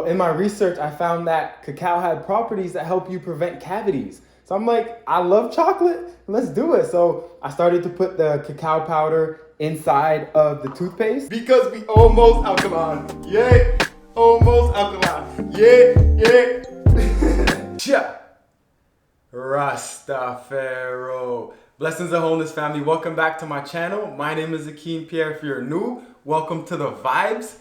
So in my research, I found that cacao had properties that help you prevent cavities. So I'm like, I love chocolate, let's do it. So I started to put the cacao powder inside of the toothpaste because we almost alkaline. Yeah, almost alkaline. Yeah. Yeah. Rastafaro. Blessings and wholeness, family. Welcome back to my channel. My name is Akeem Pierre. If you're new, welcome to the vibes.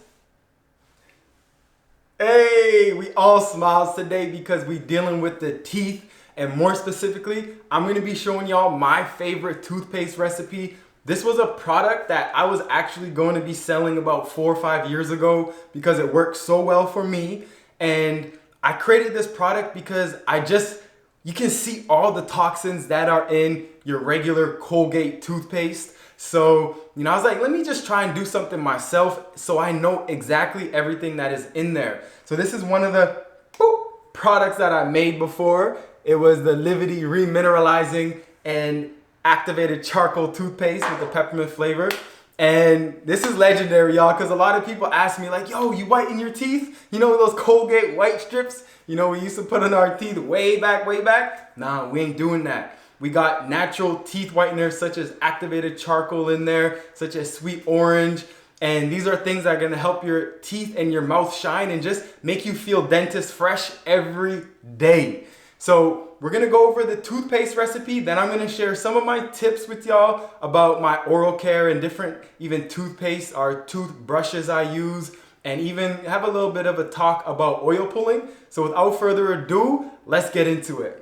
Hey, we all smiles today because we dealing with the teeth, and more specifically, I'm going to be showing y'all my favorite toothpaste recipe. This was a product that I was actually going to be selling about 4 or 5 years ago because it worked so well for me, and I created this product because you can see all the toxins that are in your regular Colgate toothpaste. So, I was like, let me just try and do something myself so I know exactly everything that is in there. So this is one of the products that I made before. It was the Livity Remineralizing and Activated Charcoal Toothpaste with the peppermint flavor. And this is legendary, y'all, because a lot of people ask me like, yo, you whiten your teeth? You know those Colgate white strips? We used to put on our teeth way back? Nah, we ain't doing that. We got natural teeth whiteners such as activated charcoal in there, such as sweet orange. And these are things that are gonna help your teeth and your mouth shine and just make you feel dentist fresh every day. So we're gonna go over the toothpaste recipe. Then I'm gonna share some of my tips with y'all about my oral care and different even toothpaste or toothbrushes I use, and even have a little bit of a talk about oil pulling. So without further ado, let's get into it.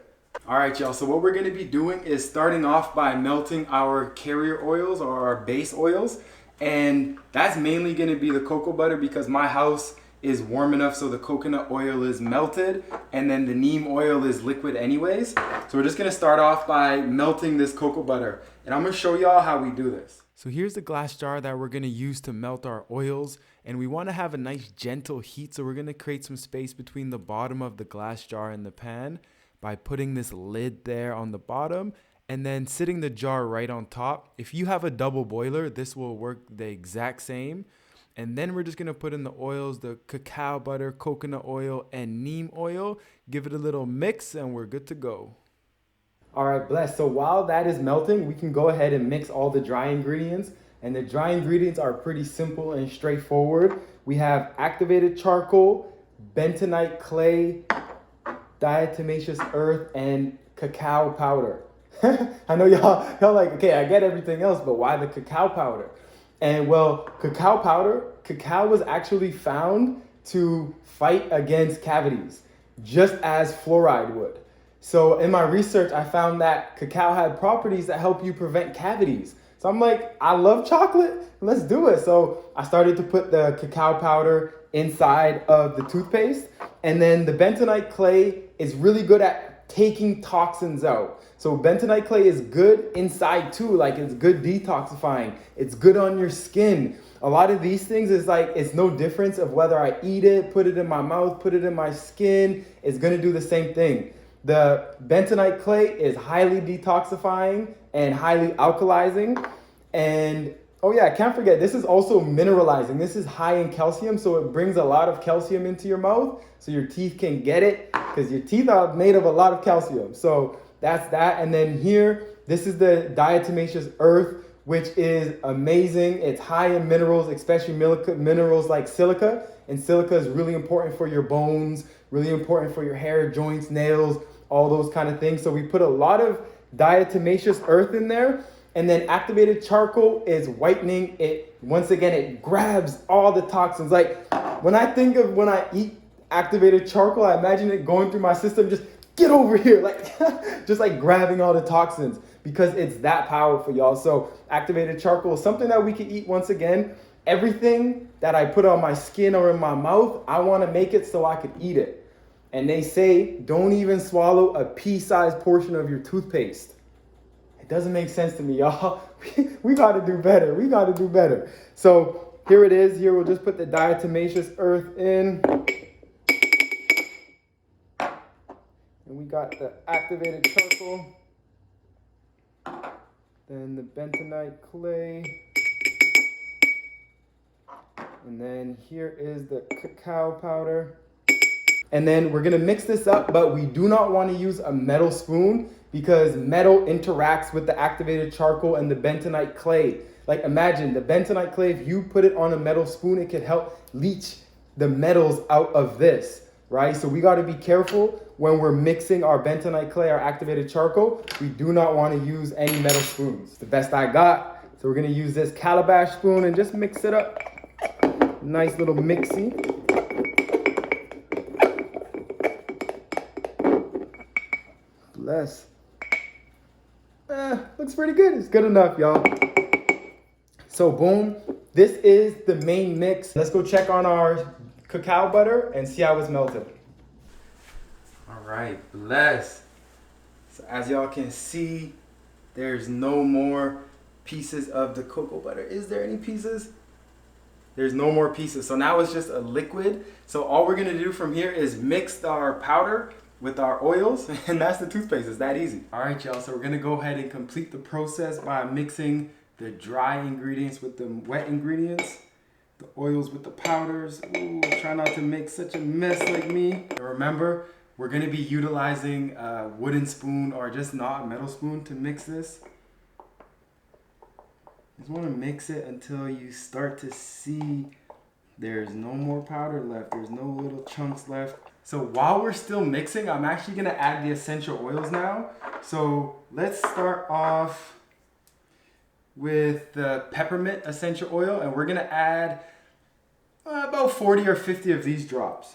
All right, y'all, so what we're gonna be doing is starting off by melting our carrier oils or our base oils. And that's mainly gonna be the cocoa butter because my house is warm enough so the coconut oil is melted and then the neem oil is liquid anyways. So we're just gonna start off by melting this cocoa butter. And I'm gonna show y'all how we do this. So here's the glass jar that we're gonna use to melt our oils. And we wanna have a nice gentle heat. So we're gonna create some space between the bottom of the glass jar and the pan by putting this lid there on the bottom and then sitting the jar right on top. If you have a double boiler, this will work the exact same. And then we're just gonna put in the oils, the cacao butter, coconut oil, and neem oil. Give it a little mix and we're good to go. All right, bless. So while that is melting, we can go ahead and mix all the dry ingredients. And the dry ingredients are pretty simple and straightforward. We have activated charcoal, bentonite clay, diatomaceous earth, and cacao powder. I know y'all like, okay, I get everything else, but why the cacao powder? And well, cacao was actually found to fight against cavities, just as fluoride would. So in my research, I found that cacao had properties that help you prevent cavities. So I'm like, I love chocolate, let's do it. So I started to put the cacao powder inside of the toothpaste. And then the bentonite clay is really good at taking toxins out. So bentonite clay is good inside too, like it's good detoxifying. It's good on your skin. A lot of these things is like, it's no difference of whether I eat it, put it in my mouth, put it in my skin, it's gonna do the same thing. The bentonite clay is highly detoxifying and highly alkalizing. And oh yeah, I can't forget, this is also mineralizing. This is high in calcium, so it brings a lot of calcium into your mouth so your teeth can get it, because your teeth are made of a lot of calcium. So that's that. And then here, this is the diatomaceous earth, which is amazing. It's high in minerals, especially minerals like silica. And silica is really important for your bones, really important for your hair, joints, nails, all those kind of things. So we put a lot of diatomaceous earth in there. And then activated charcoal is whitening. Once again, it grabs all the toxins. Like when I eat activated charcoal, I imagine it going through my system, just get over here, like just like grabbing all the toxins because it's that powerful, y'all. So activated charcoal is something that we can eat. Once again, everything that I put on my skin or in my mouth, I want to make it so I could eat it. And they say, don't even swallow a pea-sized portion of your toothpaste. It doesn't make sense to me, y'all. We got to do better. We got to do better. So here it is. Here we'll just put the diatomaceous earth in. And we got the activated charcoal. Then the bentonite clay. And then here is the cacao powder. And then we're gonna mix this up, but we do not want to use a metal spoon because metal interacts with the activated charcoal and the bentonite clay. Like imagine the bentonite clay, if you put it on a metal spoon, it could help leach the metals out of this, right? So we gotta be careful when we're mixing our bentonite clay, our activated charcoal. We do not wanna use any metal spoons. It's the best I got. So we're gonna use this calabash spoon and just mix it up. Nice little mixy. Bless. Looks pretty good. It's good enough, y'all. So boom, this is the main mix. Let's go check on our cacao butter and see how it's melted. All right, bless. So as y'all can see, there's no more pieces of the cocoa butter. Is there any pieces? There's no more pieces. So now it's just a liquid. So all we're gonna do from here is mix our powder with our oils, and that's the toothpaste. It's that easy. All right, y'all, so we're gonna go ahead and complete the process by mixing the dry ingredients with the wet ingredients, the oils with the powders. Ooh, try not to make such a mess like me. And remember, we're gonna be utilizing a wooden spoon or just not a metal spoon to mix this. Just wanna mix it until you start to see there's no more powder left. There's no little chunks left. So while we're still mixing, I'm actually gonna add the essential oils now. So let's start off with the peppermint essential oil, and we're gonna add about 40 or 50 of these drops.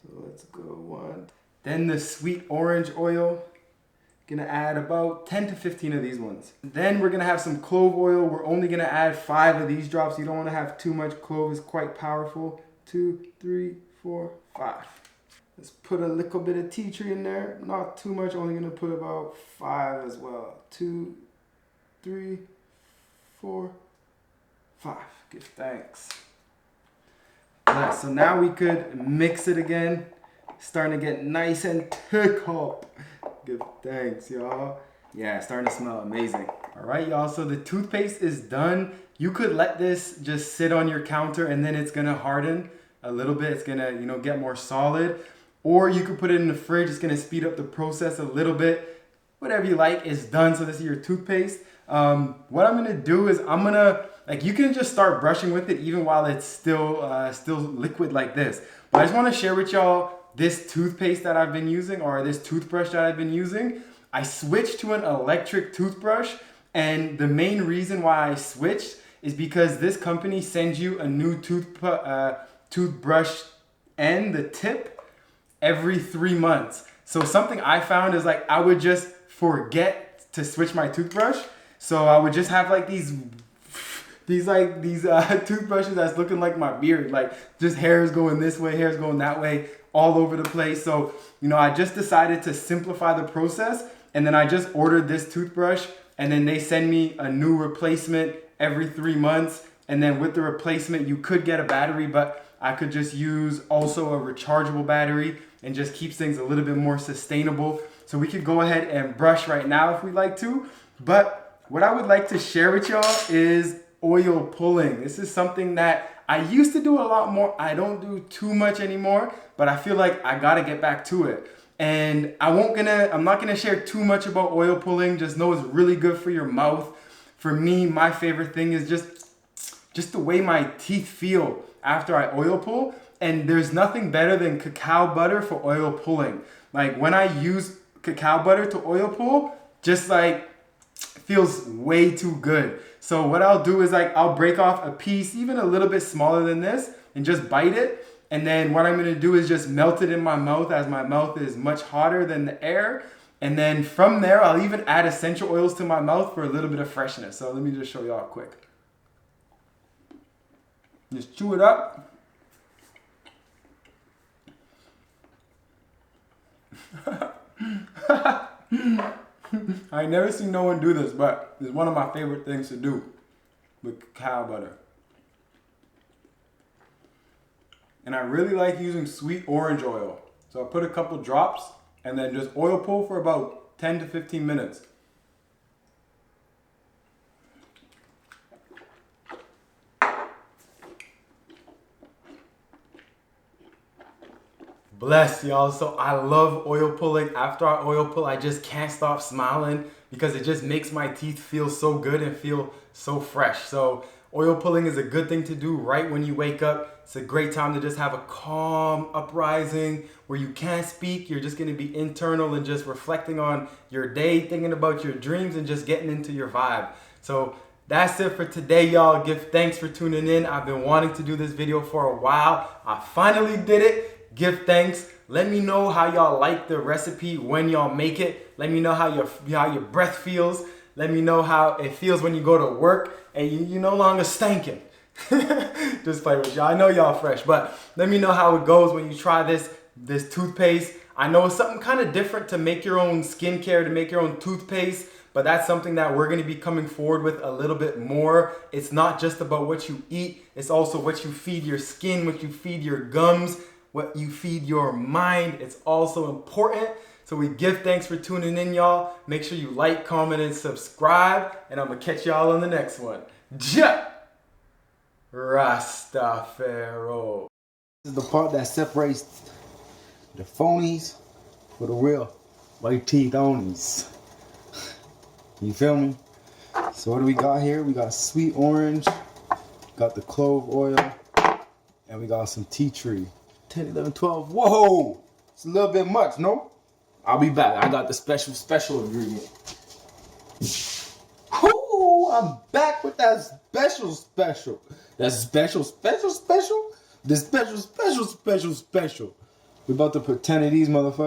So let's go one. Then the sweet orange oil, gonna add about 10 to 15 of these ones. Then we're gonna have some clove oil. We're only gonna add 5 of these drops. You don't wanna have too much. Clove is quite powerful. 2, 3, 4, 5. Let's put a little bit of tea tree in there. Not too much, only gonna put about 5 as well. 2, 3, 4, 5. Give thanks. Right, so now we could mix it again. Starting to get nice and thick up. Give thanks, y'all. Yeah, it's starting to smell amazing. All right, y'all, so the toothpaste is done. You could let this just sit on your counter and then it's gonna harden a little bit. It's gonna, get more solid. Or you could put it in the fridge. It's gonna speed up the process a little bit. Whatever you like, it's done. So this is your toothpaste. What I'm gonna do is you can just start brushing with it even while it's still liquid like this. But I just wanna share with y'all this toothpaste that I've been using, or this toothbrush that I've been using. I switched to an electric toothbrush, and the main reason why I switched is because this company sends you a new toothbrush and the tip every 3 months. So something I found is I would just forget to switch my toothbrush. So I would just have these toothbrushes that's looking like my beard, just hairs going this way, hairs going that way, all over the place. So, I just decided to simplify the process, and then I just ordered this toothbrush, and then they send me a new replacement every 3 months. And then with the replacement, you could get a battery, but I could just use also a rechargeable battery and just keeps things a little bit more sustainable. So we could go ahead and brush right now if we'd like to. But what I would like to share with y'all is oil pulling. This is something that I used to do a lot more. I don't do too much anymore, but I feel like I gotta get back to it. And I'm not gonna share too much about oil pulling. Just know it's really good for your mouth. For me, my favorite thing is just the way my teeth feel after I oil pull. And there's nothing better than cacao butter for oil pulling. When I use cacao butter to oil pull, just feels way too good. So what I'll do is I'll break off a piece, even a little bit smaller than this, and just bite it. And then what I'm gonna do is just melt it in my mouth, as my mouth is much hotter than the air. And then from there, I'll even add essential oils to my mouth for a little bit of freshness. So let me just show y'all quick. Just chew it up. I never seen no one do this, but it's one of my favorite things to do with cacao butter. And I really like using sweet orange oil. So I put a couple drops and then just oil pull for about 10 to 15 minutes. Bless y'all. So I love oil pulling. After I oil pull, I just can't stop smiling because it just makes my teeth feel so good and feel so fresh. So oil pulling is a good thing to do right when you wake up. It's a great time to just have a calm uprising where you can't speak. You're just going to be internal and just reflecting on your day, thinking about your dreams and just getting into your vibe. So that's it for today, y'all. Give thanks for tuning in. I've been wanting to do this video for a while. I finally did it. Give thanks. Let me know how y'all like the recipe when y'all make it. Let me know how your breath feels. Let me know how it feels when you go to work and you no longer stinking. Just play with y'all. I know y'all fresh, but let me know how it goes when you try this toothpaste. I know it's something kind of different to make your own skincare, to make your own toothpaste, but that's something that we're going to be coming forward with a little bit more. It's not just about what you eat. It's also what you feed your skin, what you feed your gums, what you feed your mind. It's also important. So we give thanks for tuning in, y'all. Make sure you like, comment, and subscribe. And I'm going to catch y'all on the next one. Ja! Rastafaro. This is the part that separates the phonies for the real white teeth onies. You feel me? So what do we got here? We got sweet orange, got the clove oil, and we got some tea tree. 10, 11, 12. Whoa! It's a little bit much, no? I'll be back. I got the special ingredient. Ooh, I'm back with that special. That special. The special. We about to put 10 of these motherfuckers.